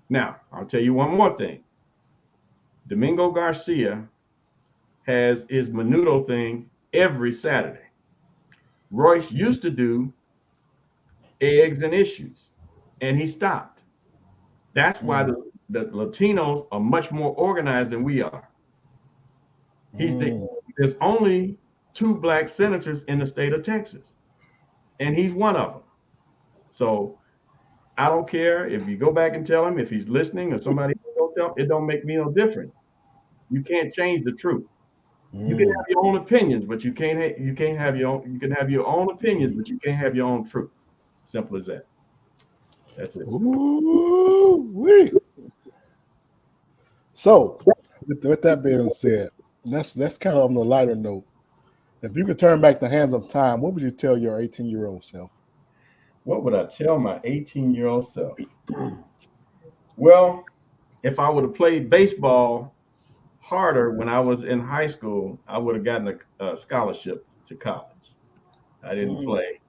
S3: Now, I'll tell you one more thing. Domingo Garcia has his Menudo thing every Saturday. Royce used to do eggs and issues, and he stopped. That's why the Latinos are much more organized than we are. There's only 2 black senators in the state of Texas, and he's one of them. So I don't care if you go back and tell him, if he's listening or somebody go tell him, it don't make me no difference. You can't change the truth. You can have your own opinions, but you can't have your own. You can have your own opinions, but you can't have your own truth. Simple as that. That's it.
S2: Ooh-wee. So, with that being said, that's kind of on the lighter note. If you could turn back the hands of time, what would you tell your 18-year-old self?
S3: What would I tell my 18-year-old self? Well, if I would have played baseball harder when I was in high school, I would have gotten a scholarship to college. I didn't play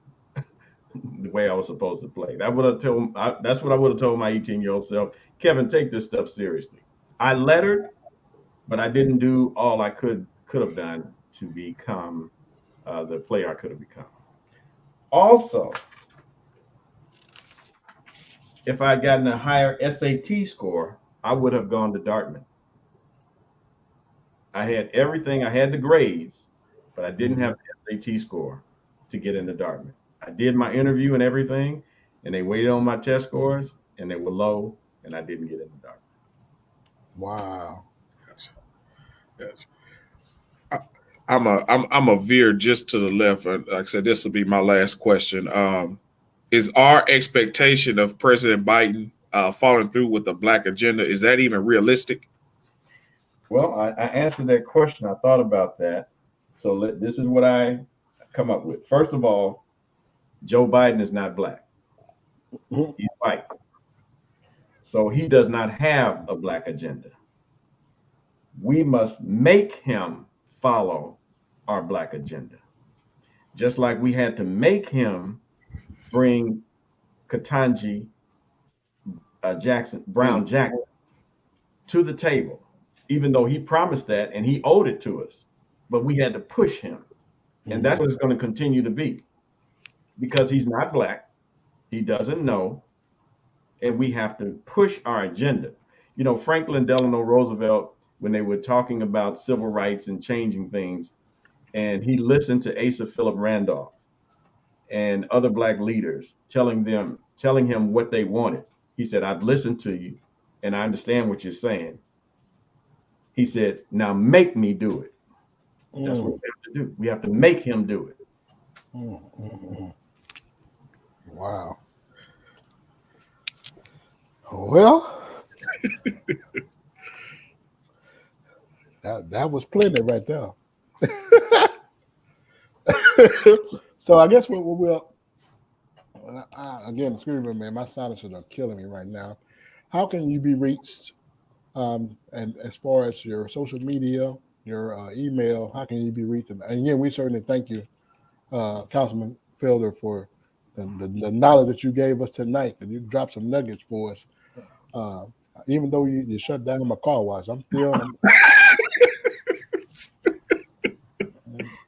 S3: the way I was supposed to play. That's what I would have told my 18-year-old self. Kevin, take this stuff seriously. I lettered, but I didn't do all I could have done to become the player I could have become. Also, if I had gotten a higher SAT score, I would have gone to Dartmouth. I had everything. I had the grades, but I didn't have the SAT score to get into Dartmouth. I did my interview and everything, and they waited on my test scores, and they were low, and I didn't get into Dartmouth.
S2: Wow.
S1: Yes. I'm a veer just to the left. Like I said, this will be my last question. Is our expectation of President Biden following through with the Black agenda, is that even realistic?
S3: Well, I answered that question. I thought about that. So this is what I come up with. First of all, Joe Biden is not black. He's white. So he does not have a black agenda. We must make him follow our black agenda. Just like we had to make him bring Ketanji Brown Jackson to the table, even though he promised that and he owed it to us. But we had to push him. And that's what it's going to continue to be because he's not black. He doesn't know. And we have to push our agenda. You know, Franklin Delano Roosevelt, when they were talking about civil rights and changing things, and he listened to Asa Philip Randolph and other black leaders telling him what they wanted. He said, I've listened to you and I understand what you're saying. He said, now make me do it. That's what we have to do. We have to make him do it.
S2: Wow. Well, that was plenty right there. So I guess we'll again, excuse me, man, my sinuses are killing me right now. How can you be reached? And as far as your social media, your email, how can you be reached? And again, we certainly thank you, Councilman Felder, for the knowledge that you gave us tonight, and you dropped some nuggets for us. Even though you shut down my car wash, I'm still.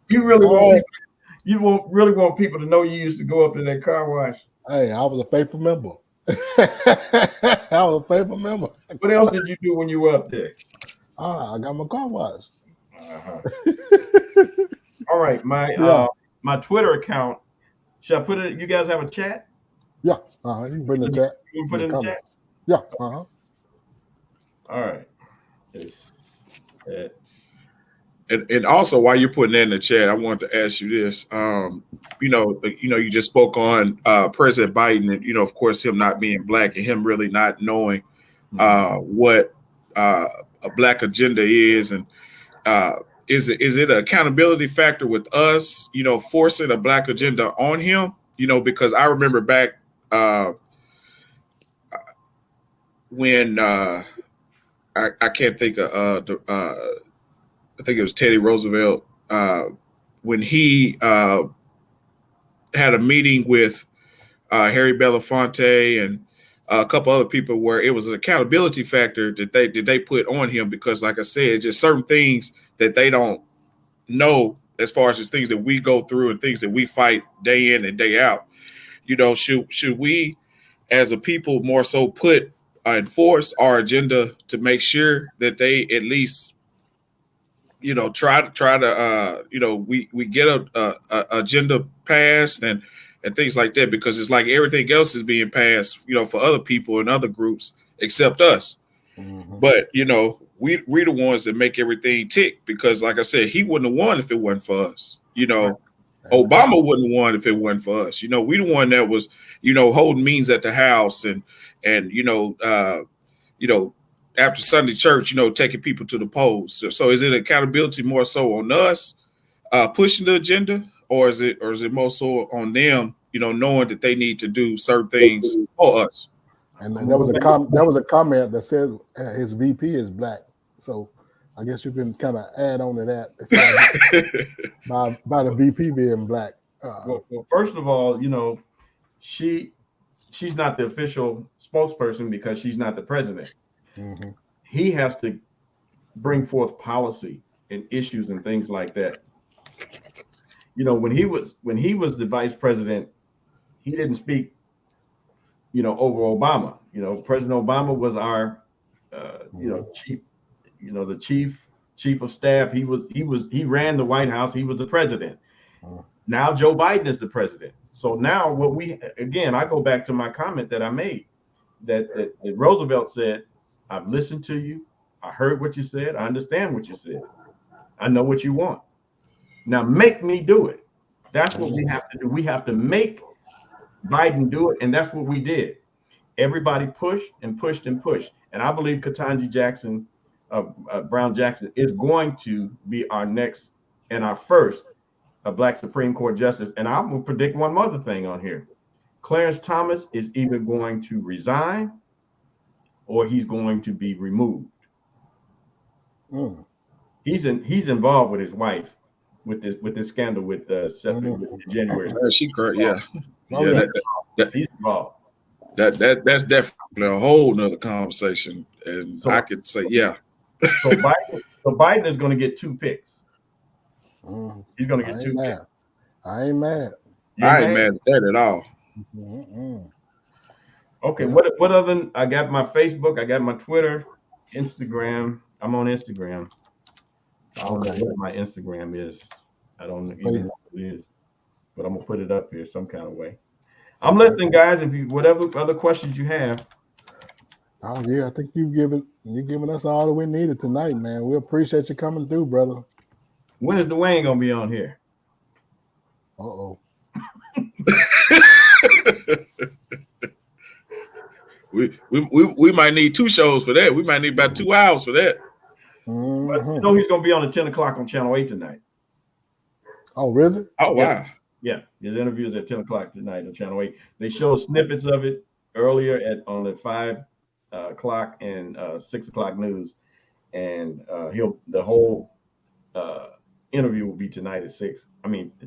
S3: You really really want people to know you used to go up to that car wash.
S2: Hey, I was a faithful member. I was a faithful member.
S3: What else did you do when you were up there?
S2: I got my car washed.
S3: All right, my Twitter account. Should I put it? You guys have a chat?
S2: Yeah. You can put in the chat.
S3: You can put it in the chat.
S2: Yeah.
S3: All right.
S1: And also, while you're putting that in the chat, I wanted to ask you this. You just spoke on President Biden, and of course, him not being black and him really not knowing what a black agenda is, and is it an accountability factor with us? Forcing a black agenda on him. Because I remember back when I can't think of I think it was Teddy Roosevelt when he had a meeting with Harry Belafonte and a couple other people where it was an accountability factor that they put on him because, like I said, just certain things that they don't know as far as just things that we go through and things that we fight day in and day out. Should we as a people more so put enforce our agenda to make sure that they at least try to we get a agenda passed and things like that, because it's like everything else is being passed for other people and other groups except us. But we the ones that make everything tick, because like I said, he wouldn't have won if it wasn't for us. Obama wouldn't have won if it wasn't for us. We the one that was holding meetings at the house and after Sunday church, taking people to the polls. So is it accountability more so on us pushing the agenda, or is it more so on them, knowing that they need to do certain things for us?
S2: And there was a comment that said his VP is black. So I guess you can kind of add on to that by the VP being black.
S3: Well, first of all, she's not the official spokesperson because she's not the president. He has to bring forth policy and issues and things like that. When he was the vice president, he didn't speak, over Obama. President Obama was our, chief, the chief of staff. He ran the White House. He was the president. Now Joe Biden is the president. So now I go back to my comment that I made that Roosevelt said, I've listened to you. I heard what you said. I understand what you said. I know what you want. Now make me do it. That's what we have to do. We have to make Biden do it. And that's what we did. Everybody pushed and pushed and pushed. And I believe Ketanji Jackson, Brown Jackson, is going to be our next and our first Black Supreme Court justice. And I'm going to predict one other thing on here. Clarence Thomas is either going to resign or he's going to be removed. He's involved with his wife with this scandal with January.
S1: She correct, yeah.
S3: He's involved.
S1: That's definitely a whole nother conversation, and I could say, yeah.
S3: So Biden is going to get 2 picks. He's going to get 2 picks.
S2: I ain't mad.
S1: I ain't mad at that at all.
S3: Okay, what other? I got my Facebook, I got my Twitter, Instagram. I'm on Instagram. I don't know what my Instagram is. I don't even know what it is, but I'm gonna put it up here some kind of way. I'm listening, guys. If you whatever other questions you have.
S2: Oh yeah, I think you're giving us all that we needed tonight, man. We appreciate you coming through, brother.
S3: When is Dwayne gonna be on here?
S1: We might need 2 shows for that. We might need about 2 hours for that.
S3: But he's going to be on at 10 o'clock on Channel 8 tonight.
S2: Oh, really?
S1: Oh, wow.
S3: Yeah, his interview is at 10 o'clock tonight on Channel 8. They showed snippets of it earlier on the 5 o'clock and 6 o'clock news, and the whole interview will be tonight at 6.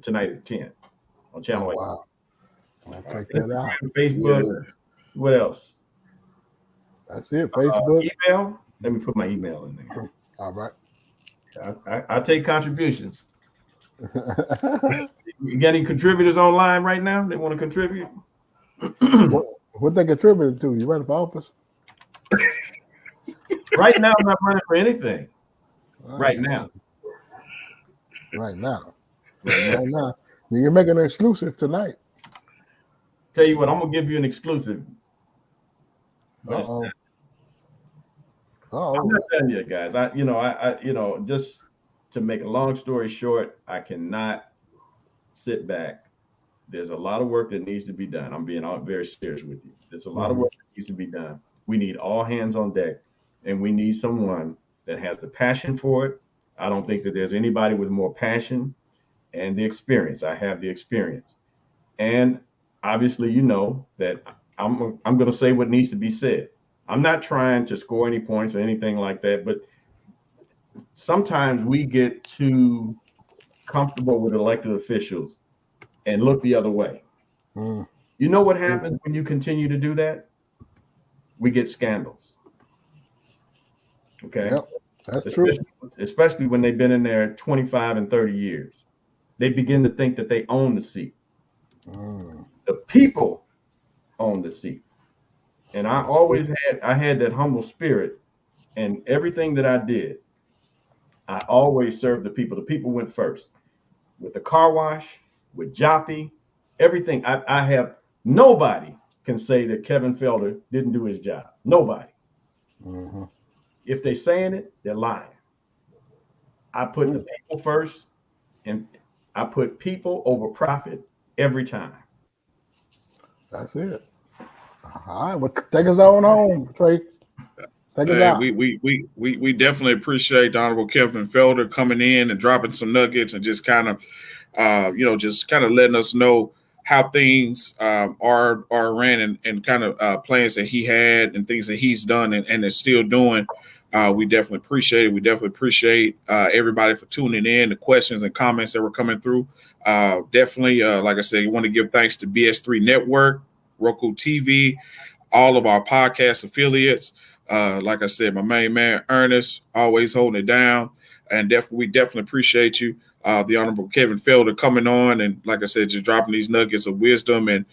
S3: Tonight at 10 on Channel 8.
S2: Wow. I'll check that out.
S3: Facebook.
S1: Yeah.
S3: What else?
S2: That's it. Facebook.
S3: Email. Let me put my email in there.
S2: All right.
S3: I take contributions. You got any contributors online right now? They want to contribute?
S2: What they contributed to? You running for office?
S3: Right now, I'm not running for anything. Right now.
S2: Right now. Right now. You're making an exclusive tonight.
S3: Tell you what, I'm gonna give you an exclusive.
S2: Uh-oh.
S3: I'm not telling you guys. I just to make a long story short, I cannot sit back. There's a lot of work that needs to be done. I'm being very serious with you. There's a lot of work that needs to be done. We need all hands on deck, and we need someone that has the passion for it. I don't think that there's anybody with more passion and the experience. I have the experience, and obviously, you know that I'm going to say what needs to be said. I'm not trying to score any points or anything like that, but sometimes we get too comfortable with elected officials and look the other way. You know what happens when you continue to do that? We get scandals. Okay.
S2: Yep, that's true.
S3: Especially when they've been in there 25 and 30 years. They begin to think that they own the seat. The people own the seat. And I always had that humble spirit, and everything that I did, I always served the people. The people went first. With the car wash, with Joppy, everything. I have nobody can say that Kevin Felder didn't do his job. Nobody. If they're saying it, they're lying. I put the people first, and I put people over profit every time.
S2: That's it. All right, well, take us on home, Trey. Take us out.
S1: We definitely appreciate the Honorable Kevin Felder coming in and dropping some nuggets and just kind of, just kind of letting us know how things are ran and kind of plans that he had and things that he's done and is still doing. We definitely appreciate it. We definitely appreciate everybody for tuning in, the questions and comments that were coming through. Definitely, like I said, we want to give thanks to BS3 Network, Roku TV, all of our podcast affiliates. Like I said, my main man, Ernest, always holding it down. And we definitely appreciate you, the Honorable Kevin Felder, coming on. And like I said, just dropping these nuggets of wisdom and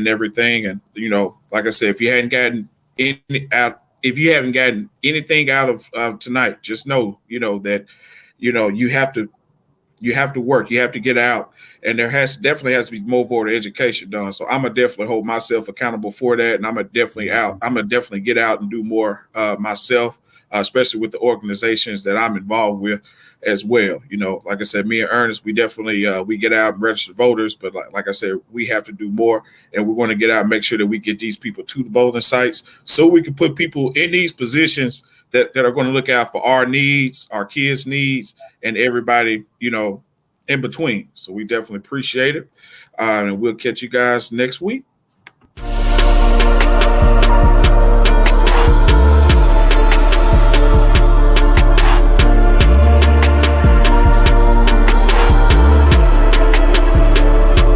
S1: everything. And, like I said, if you haven't gotten anything out of tonight, just know, that, you have to work, you have to get out, and there definitely has to be more voter education done. So I'm gonna definitely hold myself accountable for that, and I'm gonna definitely get out and do more myself, especially with the organizations that I'm involved with as well. Like I said, me and Ernest, we definitely we get out and register voters, but like I said, we have to do more, and we're going to get out and make sure that we get these people to the polling sites so we can put people in these positions that are going to look out for our needs, our kids' needs, and everybody, in between. So we definitely appreciate it. And we'll catch you guys next week.